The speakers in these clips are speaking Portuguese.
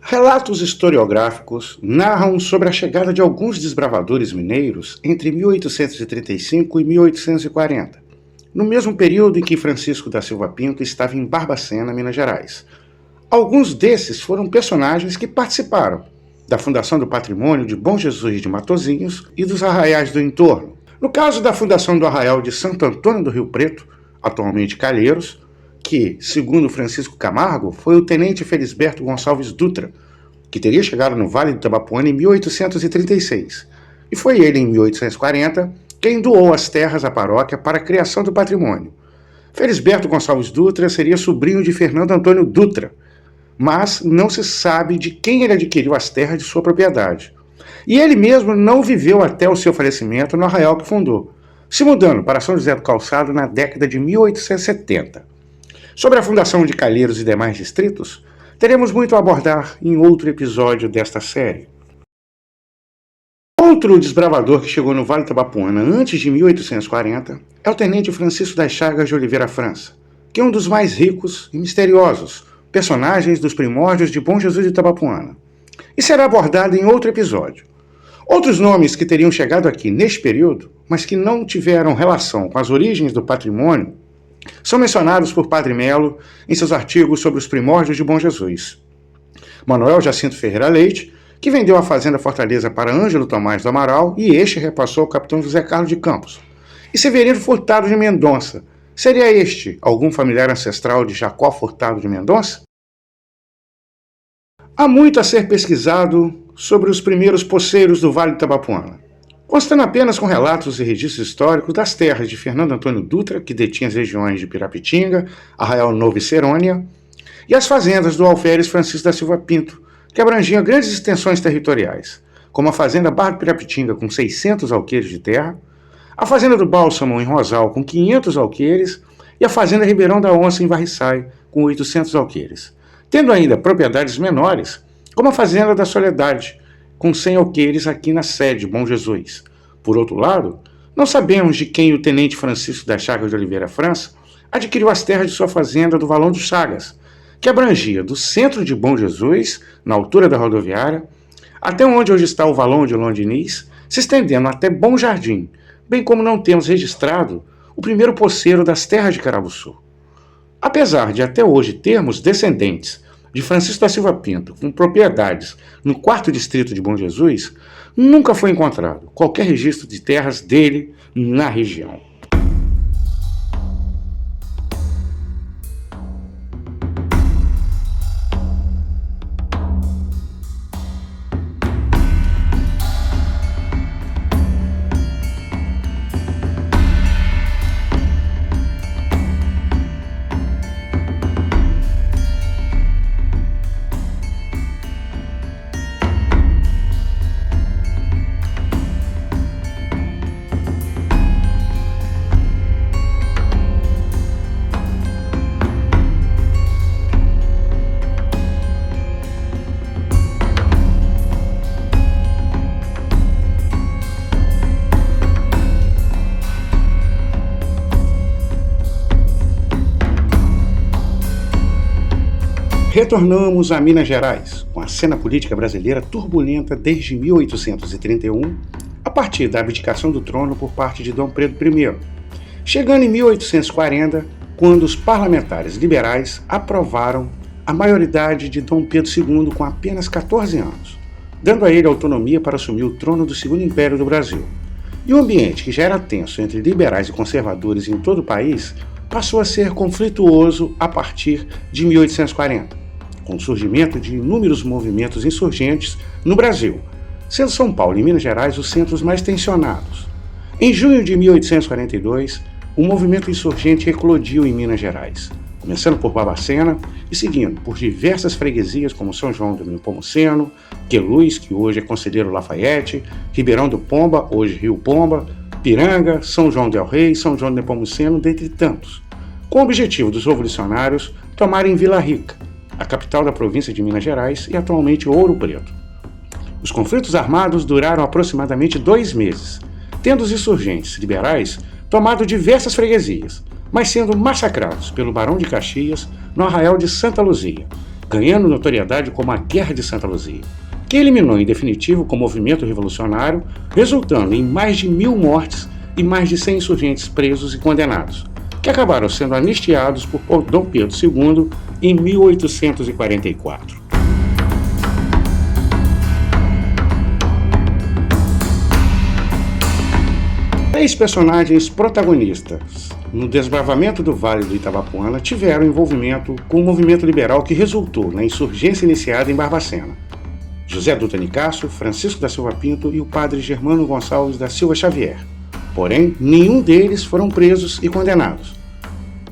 Relatos historiográficos narram sobre a chegada de alguns desbravadores mineiros entre 1835 e 1840, no mesmo período em que Francisco da Silva Pinto estava em Barbacena, Minas Gerais. Alguns desses foram personagens que participaram da fundação do patrimônio de Bom Jesus de Matozinhos e dos arraiais do entorno. No caso da fundação do arraial de Santo Antônio do Rio Preto, atualmente Calheiros, que, segundo Francisco Camargo, foi o tenente Felisberto Gonçalves Dutra, que teria chegado no Vale do Tabapuana em 1836, e foi ele, em 1840, quem doou as terras à paróquia para a criação do patrimônio. Felisberto Gonçalves Dutra seria sobrinho de Fernando Antônio Dutra, mas não se sabe de quem ele adquiriu as terras de sua propriedade. E ele mesmo não viveu até o seu falecimento no arraial que fundou, se mudando para São José do Calçado na década de 1870. Sobre a fundação de Calheiros e demais distritos, teremos muito a abordar em outro episódio desta série. Outro desbravador que chegou no Vale do Tabapuana antes de 1840 é o tenente Francisco das Chagas de Oliveira França, que é um dos mais ricos e misteriosos personagens dos primórdios de Bom Jesus de Tabapuana, e será abordado em outro episódio. Outros nomes que teriam chegado aqui neste período, mas que não tiveram relação com as origens do patrimônio, são mencionados por Padre Melo em seus artigos sobre os primórdios de Bom Jesus. Manuel Jacinto Ferreira Leite, que vendeu a fazenda Fortaleza para Ângelo Tomás do Amaral e este repassou ao capitão José Carlos de Campos. E Severino Furtado de Mendonça, seria este algum familiar ancestral de Jacó Furtado de Mendonça? Há muito a ser pesquisado sobre os primeiros poceiros do Vale do Tabapuana, constando apenas com relatos e registros históricos das terras de Fernando Antônio Dutra, que detinha as regiões de Pirapitinga, Arraial Novo e Cerônia, e as fazendas do alferes Francisco da Silva Pinto, que abrangiam grandes extensões territoriais, como a fazenda Barra do Pirapitinga, com 600 alqueires de terra, a fazenda do Bálsamo, em Rosal, com 500 alqueires, e a fazenda Ribeirão da Onça, em Varriçai, com 800 alqueires, tendo ainda propriedades menores, como a fazenda da Soledade, com 100 alqueires aqui na sede, Bom Jesus. Por outro lado, não sabemos de quem o tenente Francisco das Chagas de Oliveira França adquiriu as terras de sua fazenda do Valão dos Chagas, que abrangia do centro de Bom Jesus, na altura da rodoviária, até onde hoje está o Valão de Londiniz, se estendendo até Bom Jardim, bem como não temos registrado o primeiro poceiro das terras de Carabuçu. Apesar de até hoje termos descendentes de Francisco da Silva Pinto com propriedades no 4º distrito de Bom Jesus, nunca foi encontrado qualquer registro de terras dele na região. Retornamos a Minas Gerais, com a cena política brasileira turbulenta desde 1831, a partir da abdicação do trono por parte de Dom Pedro I, chegando em 1840, quando os parlamentares liberais aprovaram a maioridade de Dom Pedro II com apenas 14 anos, dando a ele autonomia para assumir o trono do Segundo Império do Brasil. E o ambiente, que já era tenso entre liberais e conservadores em todo o país, passou a ser conflituoso a partir de 1840. Com o surgimento de inúmeros movimentos insurgentes no Brasil, sendo São Paulo e Minas Gerais os centros mais tensionados. Em junho de 1842, o movimento insurgente eclodiu em Minas Gerais, começando por Barbacena e seguindo por diversas freguesias como São João do Nepomuceno, Queluz, que hoje é Conselheiro Lafayette, Ribeirão do Pomba, hoje Rio Pomba, Piranga, São João del Rei, São João do Nepomuceno, dentre tantos, com o objetivo dos revolucionários tomarem Vila Rica, a capital da província de Minas Gerais e atualmente Ouro Preto. Os conflitos armados duraram aproximadamente 2 meses, tendo os insurgentes liberais tomado diversas freguesias, mas sendo massacrados pelo Barão de Caxias no arraial de Santa Luzia, ganhando notoriedade como a Guerra de Santa Luzia, que eliminou em definitivo o movimento revolucionário, resultando em mais de 1.000 mortes e mais de 100 insurgentes presos e condenados, que acabaram sendo anistiados por Dom Pedro II em 1844. Três personagens protagonistas no desbravamento do Vale do Itabapoana tiveram envolvimento com o movimento liberal que resultou na insurgência iniciada em Barbacena: José Dutra Nicásio, Francisco da Silva Pinto e o padre Germano Gonçalves da Silva Xavier. Porém, nenhum deles foram presos e condenados.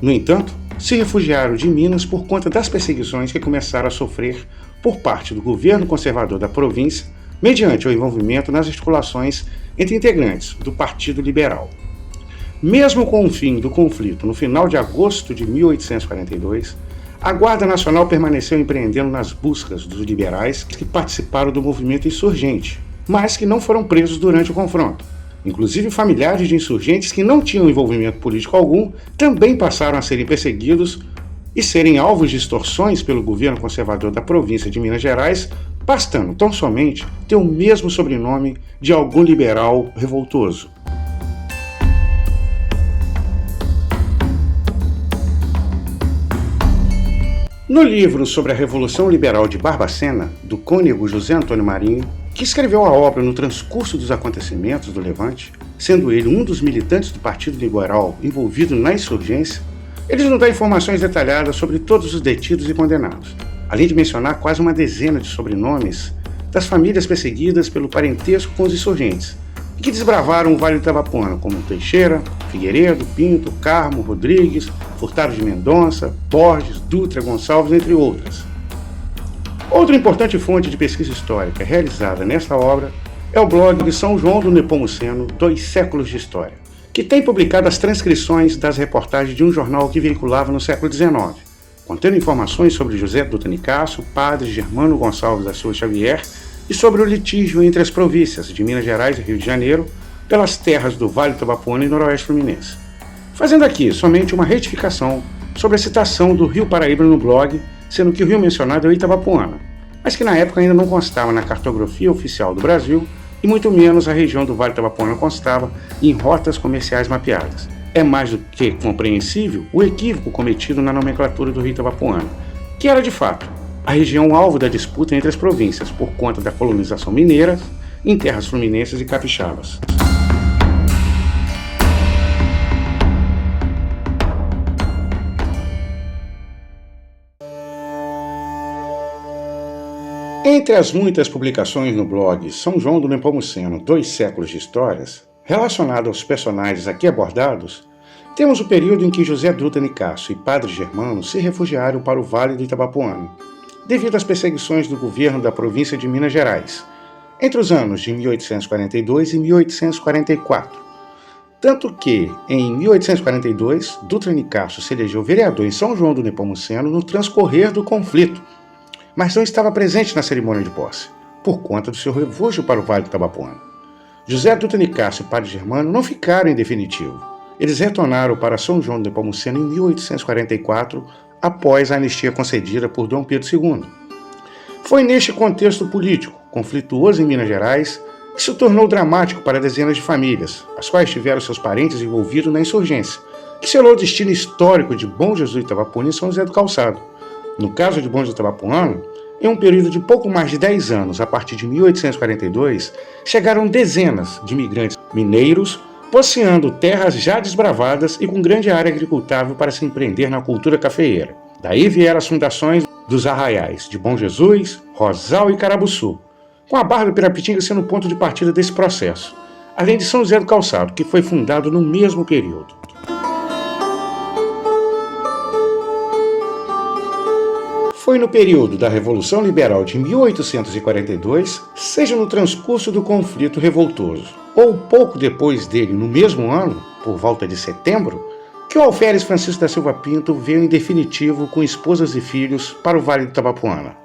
No entanto, se refugiaram de Minas por conta das perseguições que começaram a sofrer por parte do governo conservador da província, mediante o envolvimento nas articulações entre integrantes do Partido Liberal. Mesmo com o fim do conflito no final de agosto de 1842, a Guarda Nacional permaneceu empreendendo nas buscas dos liberais que participaram do movimento insurgente, mas que não foram presos durante o confronto. Inclusive, familiares de insurgentes que não tinham envolvimento político algum também passaram a serem perseguidos e serem alvos de extorsões pelo governo conservador da província de Minas Gerais, bastando tão somente ter o mesmo sobrenome de algum liberal revoltoso. No livro sobre a Revolução Liberal de Barbacena, do cônego José Antônio Marinho, que escreveu a obra no transcurso dos acontecimentos do Levante, sendo ele um dos militantes do Partido Liberal envolvido na insurgência, ele nos dá informações detalhadas sobre todos os detidos e condenados, além de mencionar quase uma dezena de sobrenomes das famílias perseguidas pelo parentesco com os insurgentes, e que desbravaram o Vale do Itabapoana, como Teixeira, Figueiredo, Pinto, Carmo, Rodrigues, Furtado de Mendonça, Borges, Dutra, Gonçalves, entre outras. Outra importante fonte de pesquisa histórica realizada nesta obra é o blog de São João do Nepomuceno, 2 séculos de história, que tem publicado as transcrições das reportagens de um jornal que veiculava no século XIX, contendo informações sobre José Dutra Nicásio, padre Germano Gonçalves da Silva Xavier e sobre o litígio entre as províncias de Minas Gerais e Rio de Janeiro pelas terras do Vale do Itabapoana e Noroeste Fluminense. Fazendo aqui somente uma retificação sobre a citação do Rio Paraíba no blog, sendo que o rio mencionado é o Itabapoana, mas que na época ainda não constava na cartografia oficial do Brasil e muito menos a região do Vale do Itabapoana constava em rotas comerciais mapeadas. É mais do que compreensível o equívoco cometido na nomenclatura do Rio Itabapoana, que era de fato a região alvo da disputa entre as províncias por conta da colonização mineira em terras fluminenses e capixabas. Entre as muitas publicações no blog São João do Nepomuceno, 2 séculos de histórias, relacionado aos personagens aqui abordados, temos o período em que José Dutra Nicásio e Padre Germano se refugiaram para o Vale do Itabapoana, devido às perseguições do governo da província de Minas Gerais, entre os anos de 1842 e 1844. Tanto que, em 1842, Dutra Nicásio se elegeu vereador em São João do Nepomuceno no transcorrer do conflito, mas não estava presente na cerimônia de posse, por conta do seu refúgio para o Vale do Itabapoana. José Dutra Nicásio e Padre Germano não ficaram em definitivo. Eles retornaram para São João do Nepomuceno em 1844, após a anistia concedida por Dom Pedro II. Foi neste contexto político, conflituoso em Minas Gerais, que se tornou dramático para dezenas de famílias, as quais tiveram seus parentes envolvidos na insurgência, que selou o destino histórico de Bom Jesus do Itabapoana e São José do Calçado. No caso de Bom Jesus do Itabapoana, em um período de pouco mais de 10 anos, a partir de 1842, chegaram dezenas de imigrantes mineiros, posseando terras já desbravadas e com grande área agricultável para se empreender na cultura cafeeira. Daí vieram as fundações dos arraiais de Bom Jesus, Rosal e Carabuçu, com a Barra do Pirapitinga sendo o ponto de partida desse processo, além de São José do Calçado, que foi fundado no mesmo período. Foi no período da Revolução Liberal de 1842, seja no transcurso do conflito revoltoso, ou pouco depois dele, no mesmo ano, por volta de setembro, que o alferes Francisco da Silva Pinto veio em definitivo com esposas e filhos para o Vale do Itabapoana,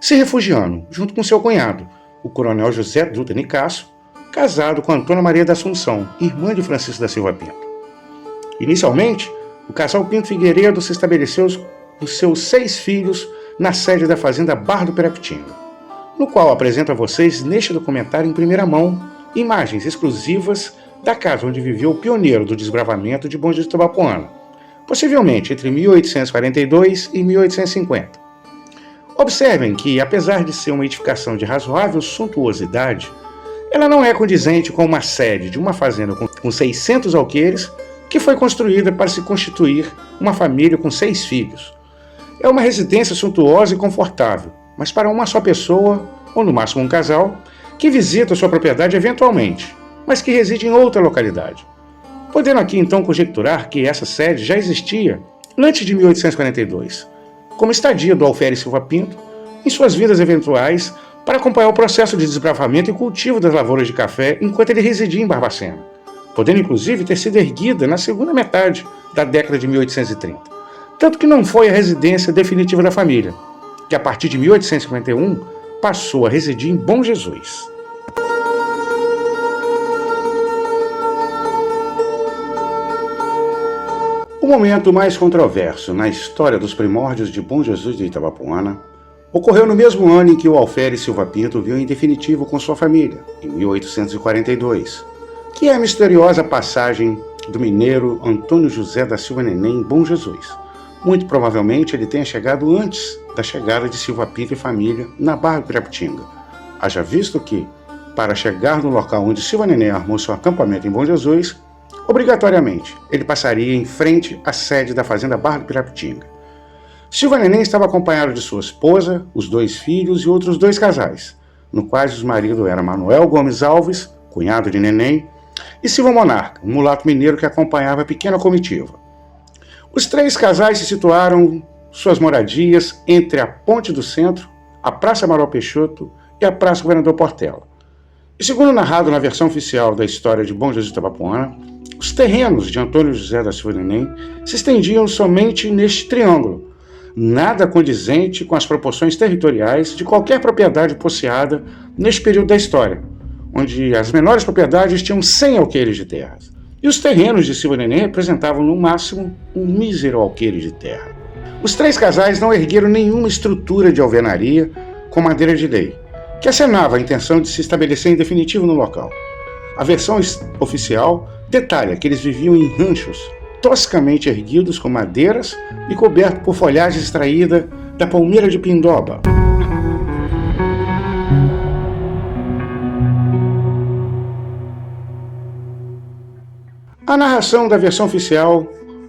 se refugiando junto com seu cunhado, o coronel José Dutra Nicásio, casado com Antônia Maria da Assunção, irmã de Francisco da Silva Pinto. Inicialmente, o casal Pinto Figueiredo se estabeleceu com seus 6 filhos na sede da fazenda Barra do Pirapitinga, no qual apresento a vocês neste documentário em primeira mão imagens exclusivas da casa onde viveu o pioneiro do desbravamento de Bom Jesus de Itabapoana, possivelmente entre 1842 e 1850. Observem que, apesar de ser uma edificação de razoável suntuosidade, ela não é condizente com uma sede de uma fazenda com 600 alqueires que foi construída para se constituir uma família com 6 filhos. É uma residência suntuosa e confortável, mas para uma só pessoa, ou no máximo um casal, que visita sua propriedade eventualmente, mas que reside em outra localidade. Podendo aqui então conjecturar que essa sede já existia antes de 1842, como estadia do Alferes Silva Pinto em suas vidas eventuais para acompanhar o processo de desbravamento e cultivo das lavouras de café enquanto ele residia em Barbacena, podendo inclusive ter sido erguida na segunda metade da década de 1830, tanto que não foi a residência definitiva da família, que a partir de 1851 passou a residir em Bom Jesus. O momento mais controverso na história dos primórdios de Bom Jesus de Itabapoana ocorreu no mesmo ano em que o Alferes Silva Pinto viu em definitivo com sua família, em 1842, que é a misteriosa passagem do mineiro Antônio José da Silva Neném em Bom Jesus. Muito provavelmente ele tenha chegado antes da chegada de Silva Pinto e família na Barra do Pirapitinga, haja visto que, para chegar no local onde Silva Neném armou seu acampamento em Bom Jesus, obrigatoriamente, ele passaria em frente à sede da fazenda Barra do Pirapitinga. Silva Neném estava acompanhado de sua esposa, os 2 filhos e outros 2 casais, no quais os maridos eram Manuel Gomes Alves, cunhado de Neném, e Silva Monarca, um mulato mineiro que acompanhava a pequena comitiva. Os 3 casais se situaram suas moradias entre a Ponte do Centro, a Praça Amaral Peixoto e a Praça Governador Portela. E segundo narrado na versão oficial da história de Bom Jesus de Itabapoana, os terrenos de Antônio José da Silva Neném se estendiam somente neste triângulo, nada condizente com as proporções territoriais de qualquer propriedade posseada neste período da história, onde as menores propriedades tinham 100 alqueires de terras, e os terrenos de Silva Neném representavam no máximo um mísero alqueire de terra. Os 3 casais não ergueram nenhuma estrutura de alvenaria com madeira de lei, que acenava a intenção de se estabelecer em definitivo no local. A versão oficial detalha que eles viviam em ranchos toscamente erguidos com madeiras e cobertos por folhagem extraída da palmeira de pindoba. A narração da versão oficial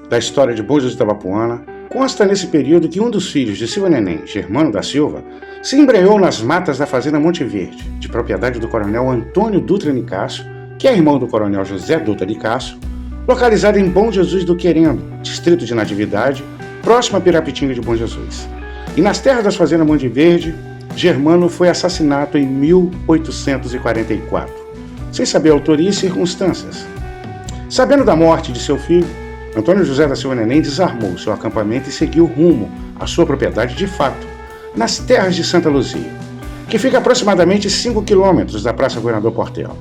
da história de Bom Jesus de Itabapoana consta nesse período que um dos filhos de Silva Neném, Germano da Silva, se embrenhou nas matas da fazenda Monte Verde, de propriedade do coronel Antônio Dutra Nicásio, que é irmão do coronel José Dutra Nicásio, localizado em Bom Jesus do Querendo, distrito de Natividade, próximo a Pirapitinga de Bom Jesus. E nas terras das fazendas Monte Verde, Germano foi assassinado em 1844, sem saber a autoria e circunstâncias. Sabendo da morte de seu filho, Antônio José da Silva Neném desarmou seu acampamento e seguiu rumo à sua propriedade de fato, nas terras de Santa Luzia, que fica a aproximadamente 5 quilômetros da Praça Governador Portela.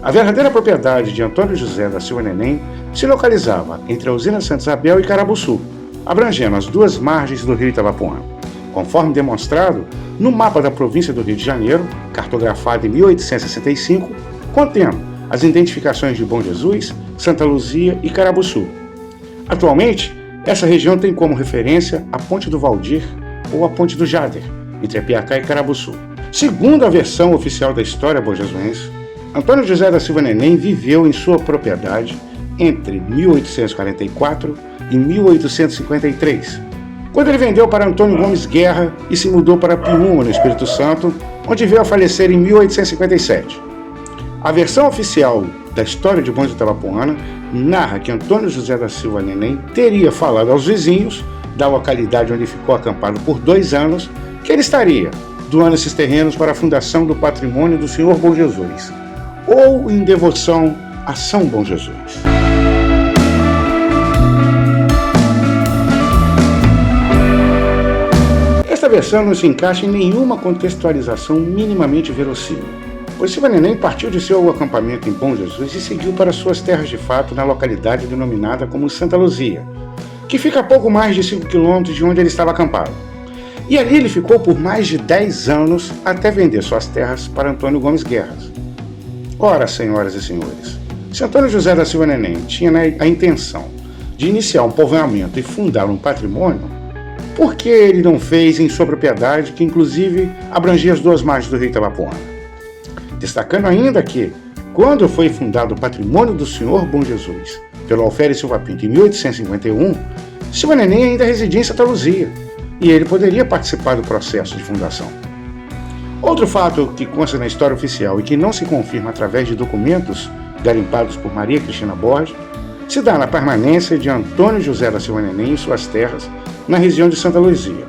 A verdadeira propriedade de Antônio José da Silva Neném se localizava entre a usina Santa Isabel e Carabuçu, abrangendo as 2 margens do rio Itabapoana, conforme demonstrado no mapa da província do Rio de Janeiro, cartografado em 1865, contendo as identificações de Bom Jesus, Santa Luzia e Carabuçu. Atualmente, essa região tem como referência a Ponte do Valdir ou a Ponte do Jader, entre Apiacá e Carabuçu. Segundo a versão oficial da história bojesuense, Antônio José da Silva Neném viveu em sua propriedade entre 1844 e 1853, quando ele vendeu para Antônio Gomes Guerra e se mudou para Piúma, no Espírito Santo, onde veio a falecer em 1857. A versão oficial da história de Bom Jesus de Itabapoana narra que Antônio José da Silva Neném teria falado aos vizinhos da localidade onde ficou acampado por 2 anos que ele estaria doando esses terrenos para a fundação do patrimônio do Senhor Bom Jesus, ou em devoção a São Bom Jesus. Esta versão não se encaixa em nenhuma contextualização minimamente verossímil, pois Silva Neném partiu de seu acampamento em Bom Jesus e seguiu para suas terras de fato na localidade denominada como Santa Luzia, que fica a pouco mais de 5 quilômetros de onde ele estava acampado. E ali ele ficou por mais de 10 anos até vender suas terras para Antônio Gomes Guerra. Ora, senhoras e senhores, se Antônio José da Silva Neném tinha a intenção de iniciar um povoamento e fundar um patrimônio, por que ele não fez em sua propriedade, que inclusive abrangia as duas margens do rio Itabapoana? Destacando ainda que, quando foi fundado o patrimônio do Senhor Bom Jesus pelo Alferes Silva Pinto em 1851, Silva Neném ainda residia em Santa Luzia, e ele poderia participar do processo de fundação. Outro fato que consta na história oficial e que não se confirma através de documentos garimpados por Maria Cristina Borges, se dá na permanência de Antônio José da Silva Neném em suas terras na região de Santa Luzia,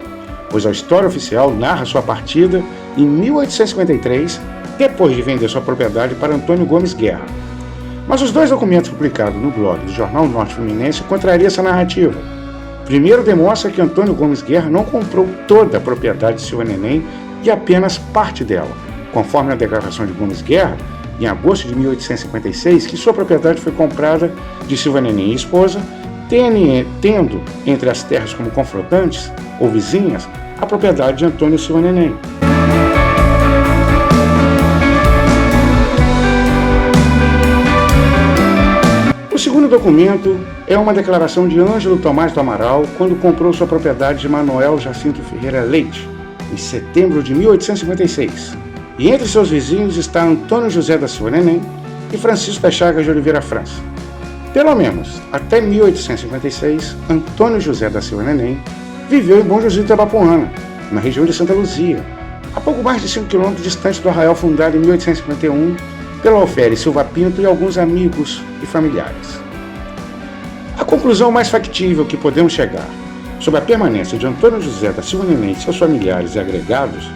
pois a história oficial narra sua partida em 1853, depois de vender sua propriedade para Antônio Gomes Guerra. Mas os dois documentos publicados no blog do Jornal Norte Fluminense contrariam essa narrativa. Primeiro, demonstra que Antônio Gomes Guerra não comprou toda a propriedade de Silva Neném e apenas parte dela, conforme a declaração de Gomes Guerra, em agosto de 1856, que sua propriedade foi comprada de Silva Neném e esposa, tendo entre as terras como confrontantes ou vizinhas a propriedade de Antônio Silva Neném. O segundo documento é uma declaração de Ângelo Tomás do Amaral quando comprou sua propriedade de Manuel Jacinto Ferreira Leite, em setembro de 1856. E entre seus vizinhos está Antônio José da Silva Neném e Francisco das Chagas de Oliveira França. Pelo menos até 1856, Antônio José da Silva Neném viveu em Bom Jesus de Itabapoana, na região de Santa Luzia, a pouco mais de 5 km distante do arraial fundado em 1851 pelo Alferes Silva Pinto e alguns amigos e familiares. A conclusão mais factível que podemos chegar sobre a permanência de Antônio José da Silva Neném e seus familiares e agregados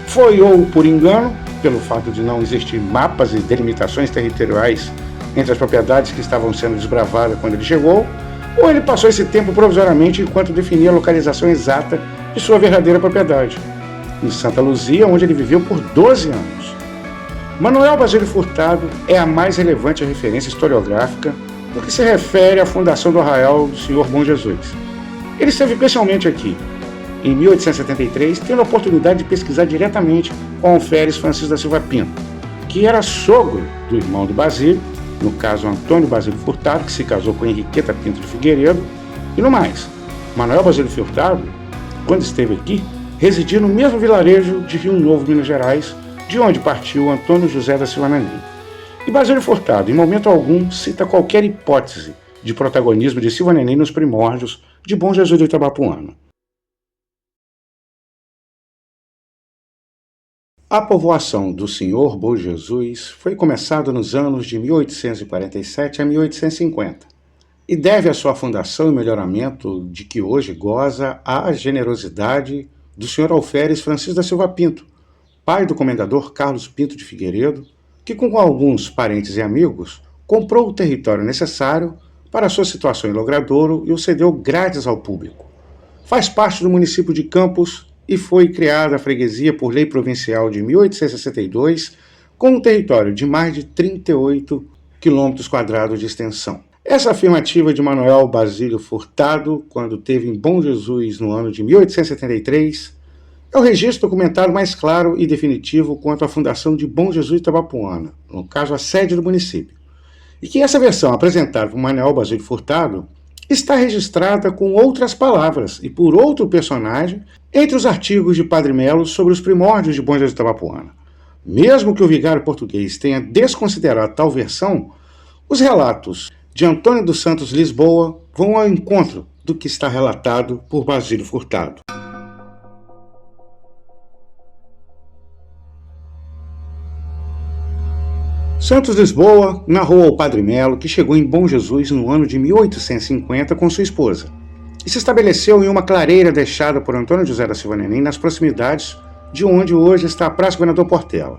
foi ou por engano, pelo fato de não existir mapas e delimitações territoriais entre as propriedades que estavam sendo desbravadas quando ele chegou, ou ele passou esse tempo provisoriamente enquanto definia a localização exata de sua verdadeira propriedade, em Santa Luzia, onde ele viveu por 12 anos. Manuel Basílio Furtado é a mais relevante referência historiográfica no que se refere à fundação do Arraial do Senhor Bom Jesus. Ele esteve pessoalmente aqui, em 1873, tendo a oportunidade de pesquisar diretamente com Alferes Francisco da Silva Pinto, que era sogro do irmão do Basílio, no caso Antônio Basílio Furtado, que se casou com Henriqueta Pinto de Figueiredo, e no mais, Manuel Basílio Furtado, quando esteve aqui, residia no mesmo vilarejo de Rio Novo, Minas Gerais, de onde partiu Antônio José da Silva Neném. E Basílio Furtado, em momento algum, cita qualquer hipótese de protagonismo de Silva Neném nos primórdios de Bom Jesus de Itabapoana. A povoação do Senhor Bom Jesus foi começada nos anos de 1847 a 1850 e deve a sua fundação e melhoramento de que hoje goza a generosidade do Sr. Alferes Francisco da Silva Pinto, pai do comendador Carlos Pinto de Figueiredo, que com alguns parentes e amigos comprou o território necessário para sua situação em Logradouro e o cedeu grátis ao público. Faz parte do município de Campos e foi criada a freguesia por lei provincial de 1862, com um território de mais de 38 km² de extensão. Essa afirmativa de Manuel Basílio Furtado, quando teve em Bom Jesus no ano de 1873, é o registro documentário mais claro e definitivo quanto à fundação de Bom Jesus de Itabapoana, no caso a sede do município, e que essa versão apresentada por Manuel Basílio Furtado está registrada com outras palavras e por outro personagem entre os artigos de Padre Melo sobre os primórdios de Bom Jesus de Itabapoana. Mesmo que o vigário português tenha desconsiderado tal versão, os relatos de Antônio dos Santos Lisboa vão ao encontro do que está relatado por Basílio Furtado. Santos Lisboa narrou ao Padre Melo que chegou em Bom Jesus no ano de 1850 com sua esposa e se estabeleceu em uma clareira deixada por Antônio José da Silva Neném nas proximidades de onde hoje está a Praça Governador Portela,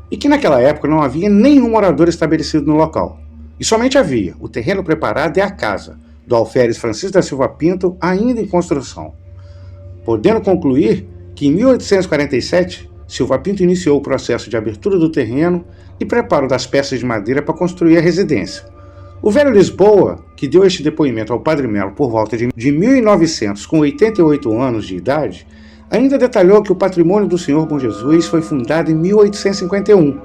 e que naquela época não havia nenhum morador estabelecido no local, e somente havia o terreno preparado e a casa do Alferes Francisco da Silva Pinto ainda em construção, podendo concluir que em 1847 Silva Pinto iniciou o processo de abertura do terreno e preparo das peças de madeira para construir a residência. O velho Lisboa, que deu este depoimento ao Padre Melo por volta de 1900, com 88 anos de idade, Ainda detalhou que o Patrimônio do Senhor Bom Jesus foi fundado em 1851,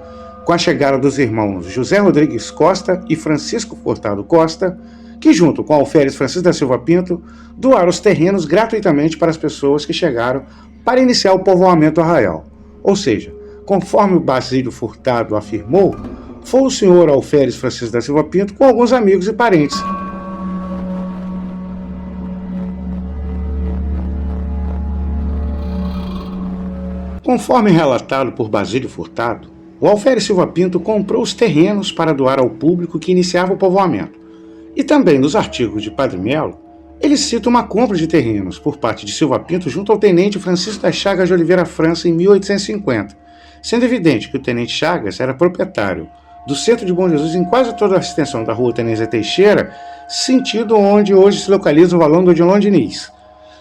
com a chegada dos irmãos José Rodrigues Costa e Francisco Furtado Costa, que, junto com Alferes Francisco da Silva Pinto, doaram os terrenos gratuitamente para as pessoas que chegaram para iniciar o povoamento do arraial. Ou seja, conforme o Basílio Furtado afirmou, foi o senhor Alferes Francisco da Silva Pinto com alguns amigos e parentes. Conforme relatado por Basílio Furtado, o Alferes Silva Pinto comprou os terrenos para doar ao público que iniciava o povoamento. E também nos artigos de Padre Melo, ele cita uma compra de terrenos por parte de Silva Pinto junto ao tenente Francisco das Chagas de Oliveira França em 1850, sendo evidente que o tenente Chagas era proprietário do centro de Bom Jesus em quase toda a extensão da rua Tenente Teixeira, sentido onde hoje se localiza o valão do Odilon Diniz.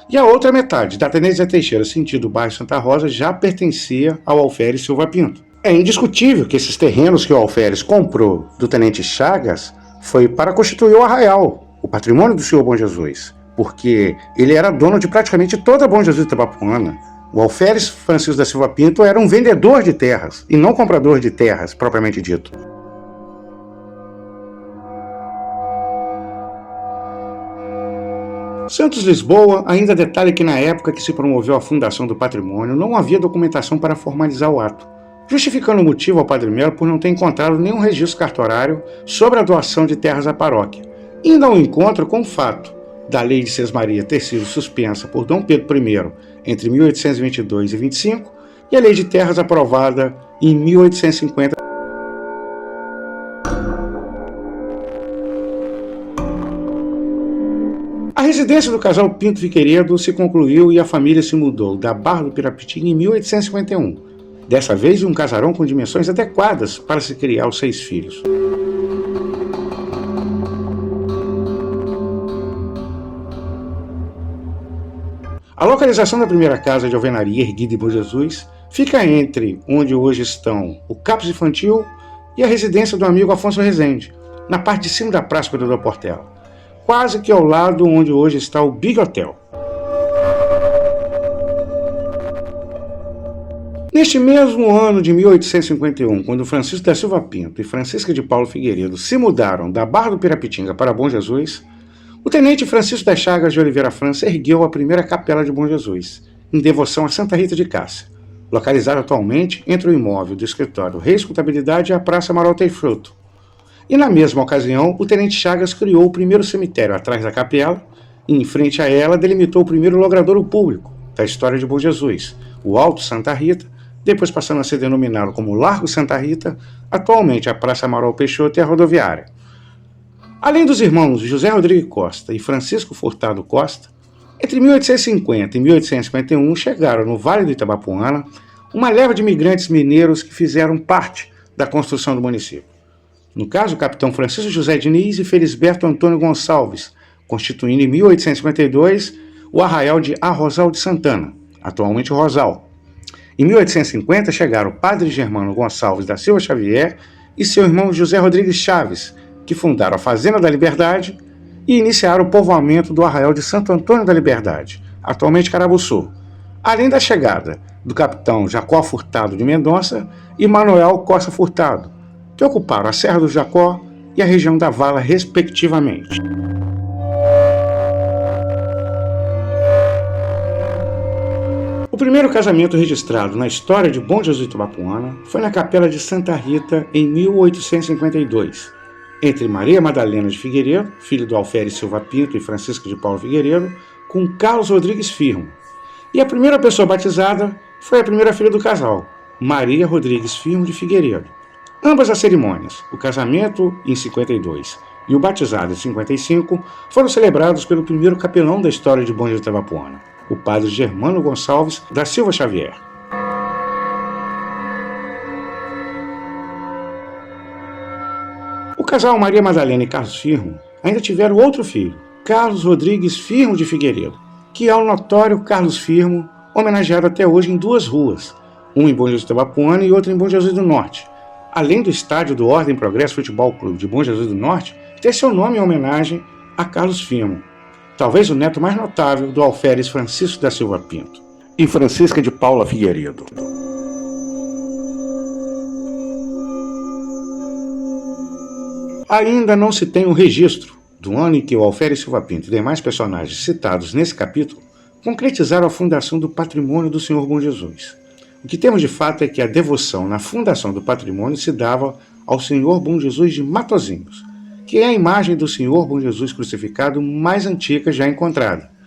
E a outra metade, da Tenente Teixeira, sentido bairro Santa Rosa, já pertencia ao Alferes Silva Pinto. É indiscutível que esses terrenos que o Alferes comprou do tenente Chagas foi para constituir o arraial, o patrimônio do Senhor Bom Jesus, porque ele era dono de praticamente toda a Bom Jesus de Itabapoana. O Alferes Francisco da Silva Pinto era um vendedor de terras e não comprador de terras, propriamente dito. Santos Lisboa ainda detalha que na época que se promoveu a fundação do patrimônio não havia documentação para formalizar o ato, justificando o motivo ao Padre Melo por não ter encontrado nenhum registro cartorário sobre a doação de terras à paróquia, indo ao encontro com o fato da Lei de Sesmaria ter sido suspensa por Dom Pedro I entre 1822 e 25 e a Lei de Terras aprovada em 1850. A residência do casal Pinto Figueiredo se concluiu e a família se mudou da Barra do Pirapitinga em 1851. Dessa vez, um casarão com dimensões adequadas para se criar os 6 filhos. A localização da primeira casa de alvenaria erguida em Bom Jesus fica entre onde hoje estão o CAPS Infantil e a residência do amigo Afonso Rezende, na parte de cima da Praça Corredor Portela, quase que ao lado onde hoje está o Big Hotel. Neste mesmo ano de 1851, quando Francisco da Silva Pinto e Francisca de Paulo Figueiredo se mudaram da Barra do Pirapitinga para Bom Jesus, o tenente Francisco das Chagas de Oliveira França ergueu a primeira capela de Bom Jesus, em devoção a Santa Rita de Cássia, localizada atualmente entre o imóvel do escritório Reis Contabilidade e a Praça Amaral Teixeira. E na mesma ocasião, o tenente Chagas criou o primeiro cemitério atrás da capela e, em frente a ela, delimitou o primeiro logradouro público da história de Bom Jesus, o Alto Santa Rita, depois passando a ser denominado como Largo Santa Rita, atualmente a Praça Amaral Peixoto e a rodoviária. Além dos irmãos José Rodrigues Costa e Francisco Furtado Costa, entre 1850 e 1851 chegaram no Vale do Itabapoana uma leva de imigrantes mineiros que fizeram parte da construção do município. No caso, o capitão Francisco José Diniz e Felisberto Antônio Gonçalves, constituindo em 1852 o arraial de Arrozal de Santana, atualmente Rosal. Em 1850 chegaram o padre Germano Gonçalves da Silva Xavier e seu irmão José Rodrigues Chaves, que fundaram a Fazenda da Liberdade e iniciaram o povoamento do arraial de Santo Antônio da Liberdade, atualmente Carabuçu, além da chegada do capitão Jacó Furtado de Mendonça e Manuel Costa Furtado, que ocuparam a Serra do Jacó e a região da Vala, respectivamente. O primeiro casamento registrado na história de Bom Jesus de Itabapoana foi na Capela de Santa Rita em 1852, entre Maria Madalena de Figueiredo, filho do Alferes Silva Pinto e Francisco de Paulo Figueiredo, com Carlos Rodrigues Firmo. E a primeira pessoa batizada foi a primeira filha do casal, Maria Rodrigues Firmo de Figueiredo. Ambas as cerimônias, o casamento em 52 e o batizado em 55, foram celebrados pelo primeiro capelão da história de Bom Jesus de Itabapoana, o padre Germano Gonçalves da Silva Xavier. O casal Maria Madalena e Carlos Firmo ainda tiveram outro filho, Carlos Rodrigues Firmo de Figueiredo, que é o notório Carlos Firmo, homenageado até hoje em 2 ruas, uma em Bom Jesus de Itabapoana e outra em Bom Jesus do Norte, além do estádio do Ordem Progresso Futebol Clube de Bom Jesus do Norte ter seu nome em homenagem a Carlos Firmo, talvez o neto mais notável do Alferes Francisco da Silva Pinto. e Francisca de Paula Figueiredo. Ainda não se tem um registro do ano em que o Alferes Silva Pinto e demais personagens citados nesse capítulo concretizaram a fundação do patrimônio do Senhor Bom Jesus. O que temos de fato é que a devoção na fundação do patrimônio se dava ao Senhor Bom Jesus de Matozinhos, que é a imagem do Senhor Bom Jesus crucificado mais antiga já encontrada.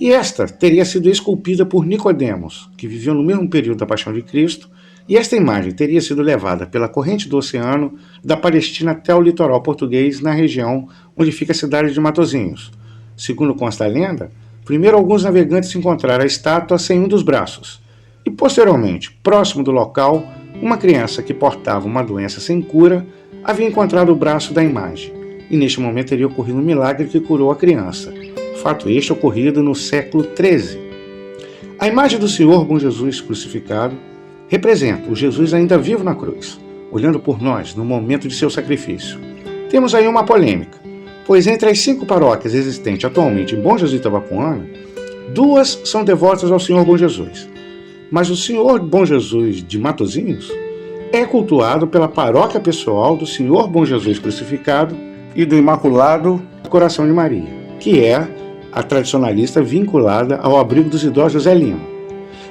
E esta teria sido esculpida por Nicodemos, que viveu no mesmo período da Paixão de Cristo, e esta imagem teria sido levada pela corrente do oceano da Palestina até o litoral português, na região onde fica a cidade de Matozinhos. Segundo consta a lenda, primeiro alguns navegantes encontraram a estátua sem um dos braços, e posteriormente, próximo do local, uma criança que portava uma doença sem cura havia encontrado o braço da imagem, e neste momento teria ocorrido um milagre que curou a criança, fato este ocorrido no século XIII. A imagem do Senhor Bom Jesus crucificado representa o Jesus ainda vivo na cruz, olhando por nós no momento de seu sacrifício. Temos aí uma polêmica, pois entre as 5 paróquias existentes atualmente em Bom Jesus de Itabapoana, 2 são devotas ao Senhor Bom Jesus, mas o Senhor Bom Jesus de Matozinhos é cultuado pela paróquia pessoal do Senhor Bom Jesus crucificado e do Imaculado Coração de Maria, que é a tradicionalista vinculada ao Abrigo dos Idosos José Lima.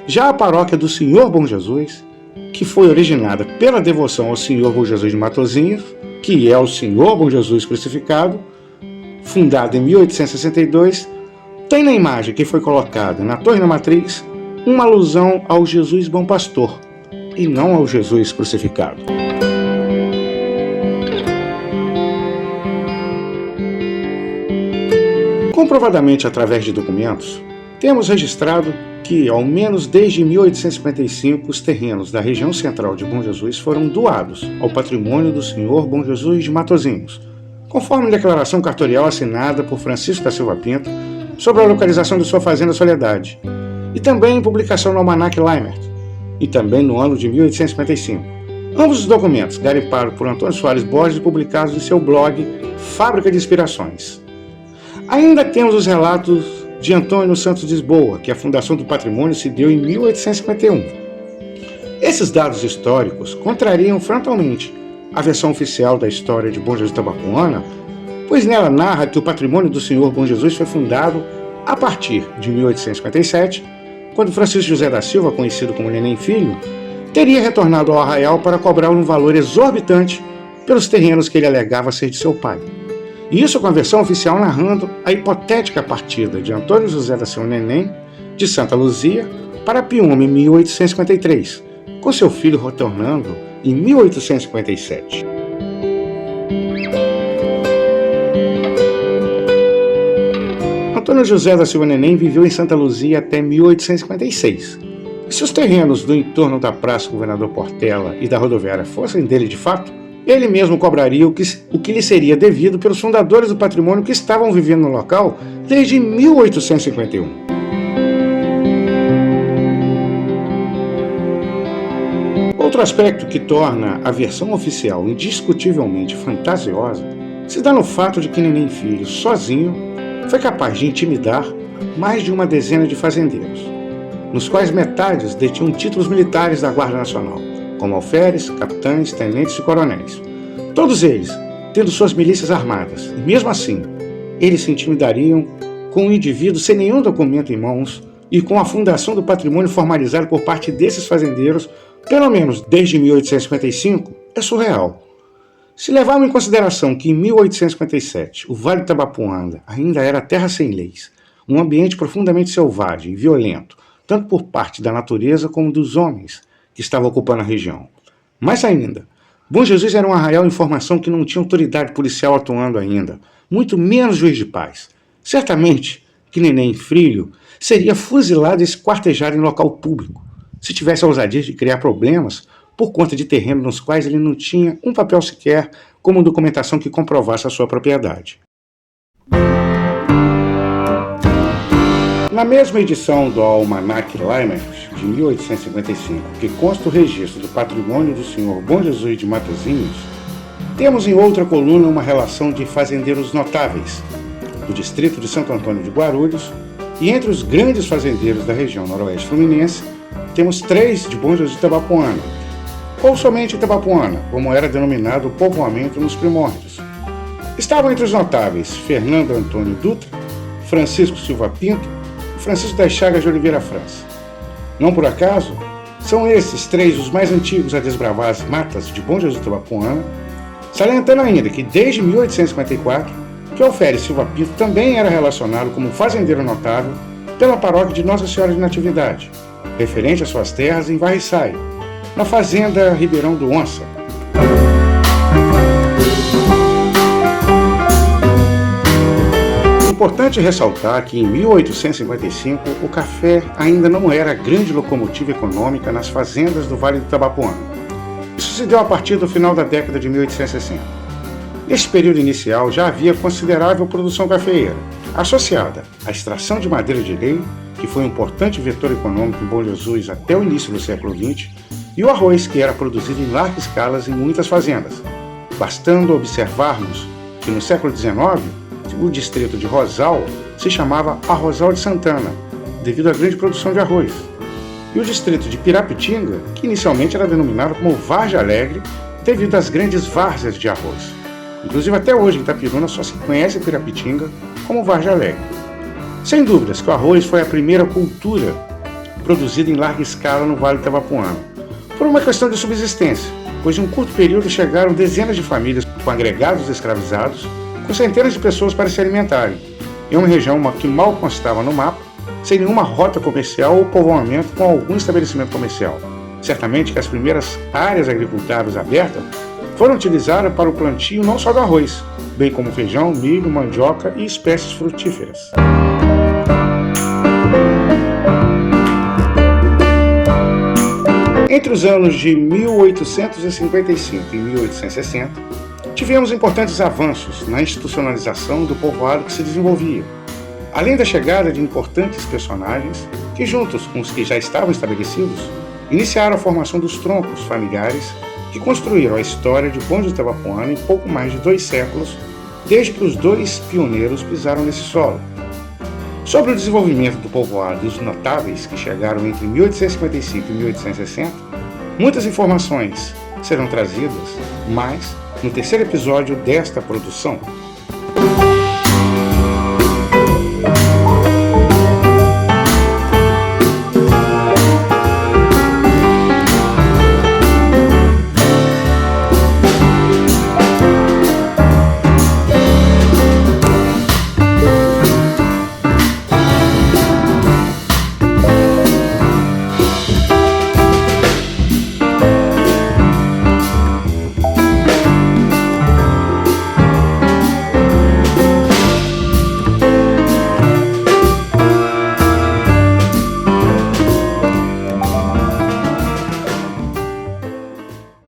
Já a paróquia do Senhor Bom Jesus, que foi originada pela devoção ao Senhor Bom Jesus de Matozinhos, que é o Senhor Bom Jesus crucificado, fundada em 1862, tem na imagem que foi colocada na Torre da Matriz uma alusão ao Jesus Bom Pastor, e não ao Jesus crucificado. Comprovadamente através de documentos, temos registrado que, ao menos desde 1855, os terrenos da região central de Bom Jesus foram doados ao patrimônio do Senhor Bom Jesus de Matozinhos, conforme declaração cartorial assinada por Francisco da Silva Pinto sobre a localização de sua fazenda Soledade, e também em publicação no Almanac Leimert, e também no ano de 1855. Ambos os documentos garimpados por Antônio Soares Borges e publicados em seu blog Fábrica de Inspirações. Ainda temos os relatos de Antônio Santos Lisboa, que a fundação do patrimônio se deu em 1851. Esses dados históricos contrariam frontalmente a versão oficial da história de Bom Jesus de Itabapoana, pois nela narra que o patrimônio do Senhor Bom Jesus foi fundado a partir de 1857, quando Francisco José da Silva, conhecido como Neném Filho, teria retornado ao arraial para cobrar um valor exorbitante pelos terrenos que ele alegava ser de seu pai. E isso com a versão oficial narrando a hipotética partida de Antônio José da Silva Neném de Santa Luzia para Piúma em 1853, com seu filho retornando em 1857. Antônio José da Silva Neném viveu em Santa Luzia até 1856. E se os terrenos do entorno da Praça Governador Portela e da rodoviária fossem dele de fato, ele mesmo cobraria o que lhe seria devido pelos fundadores do patrimônio que estavam vivendo no local desde 1851. Outro aspecto que torna a versão oficial indiscutivelmente fantasiosa se dá no fato de que Neném Filho, sozinho, foi capaz de intimidar mais de uma dezena de fazendeiros, nos quais metades detinham títulos militares da Guarda Nacional, como alferes, capitães, tenentes e coronéis. Todos eles tendo suas milícias armadas, e mesmo assim, eles se intimidariam com um indivíduo sem nenhum documento em mãos e com a fundação do patrimônio formalizado por parte desses fazendeiros, pelo menos desde 1855, é surreal. Se levarmos em consideração que em 1857 o Vale do Itabapoana ainda era terra sem leis, um ambiente profundamente selvagem e violento, tanto por parte da natureza como dos homens que estavam ocupando a região. Mais ainda, Bom Jesus era um arraial em formação que não tinha autoridade policial atuando ainda, muito menos juiz de paz. Certamente que Neném Filho seria fuzilado e esquartejado em local público, se tivesse a ousadia de criar problemas por conta de terrenos nos quais ele não tinha um papel sequer como documentação que comprovasse a sua propriedade. Na mesma edição do Almanac Leimert, de 1855, que consta o registro do patrimônio do Senhor Bom Jesus de Matozinhos, temos em outra coluna uma relação de fazendeiros notáveis do distrito de Santo Antônio de Guarulhos E entre os grandes fazendeiros da região noroeste fluminense, temos 3 de Bom Jesus de Itabapoana, ou somente Itabapoana, como era denominado o povoamento nos primórdios. Estavam entre os notáveis Fernando Antônio Dutra, Francisco Silva Pinto e Francisco das Chagas de Oliveira França. Não por acaso, são esses 3 os mais antigos a desbravar as matas de Bom Jesus de Itabapoana, salientando ainda que desde 1854, que Alferes Silva Pinto também era relacionado como fazendeiro notável pela paróquia de Nossa Senhora de Natividade, referente às suas terras em Varriçaia, na fazenda Ribeirão do Onça. É importante ressaltar que em 1855 o café ainda não era a grande locomotiva econômica nas fazendas do Vale do Itabapoana. Isso se deu a partir do final da década de 1860. Neste período inicial já havia considerável produção cafeeira, associada à extração de madeira de lei, que foi um importante vetor econômico em Bom Jesus até o início do século XX, e o arroz, que era produzido em largas escalas em muitas fazendas. Bastando observarmos que no século XIX, o distrito de Rosal se chamava Arrozal de Santana, devido à grande produção de arroz. E o distrito de Pirapitinga, que inicialmente era denominado como Vargem Alegre, devido às grandes várzeas de arroz. Inclusive até hoje em Itapiruna só se conhece Pirapitinga como Vargem Alegre. Sem dúvidas que o arroz foi a primeira cultura produzida em larga escala no Vale do Itabapoana, por uma questão de subsistência, pois em um curto período chegaram dezenas de famílias com agregados escravizados, com centenas de pessoas para se alimentarem, em uma região que mal constava no mapa, sem nenhuma rota comercial ou povoamento com algum estabelecimento comercial. Certamente que as primeiras áreas agricultáveis abertas foram utilizadas para o plantio não só do arroz, bem como feijão, milho, mandioca e espécies frutíferas. Entre os anos de 1855 e 1860, tivemos importantes avanços na institucionalização do povoado que se desenvolvia, além da chegada de importantes personagens que, juntos com os que já estavam estabelecidos, iniciaram a formação dos troncos familiares que construíram a história de Bom Jesus de Itabapoana em pouco mais de 2 séculos, desde que os 2 pioneiros pisaram nesse solo. Sobre o desenvolvimento do povoado e os notáveis que chegaram entre 1855 e 1860, muitas informações serão trazidas, mas no terceiro episódio desta produção.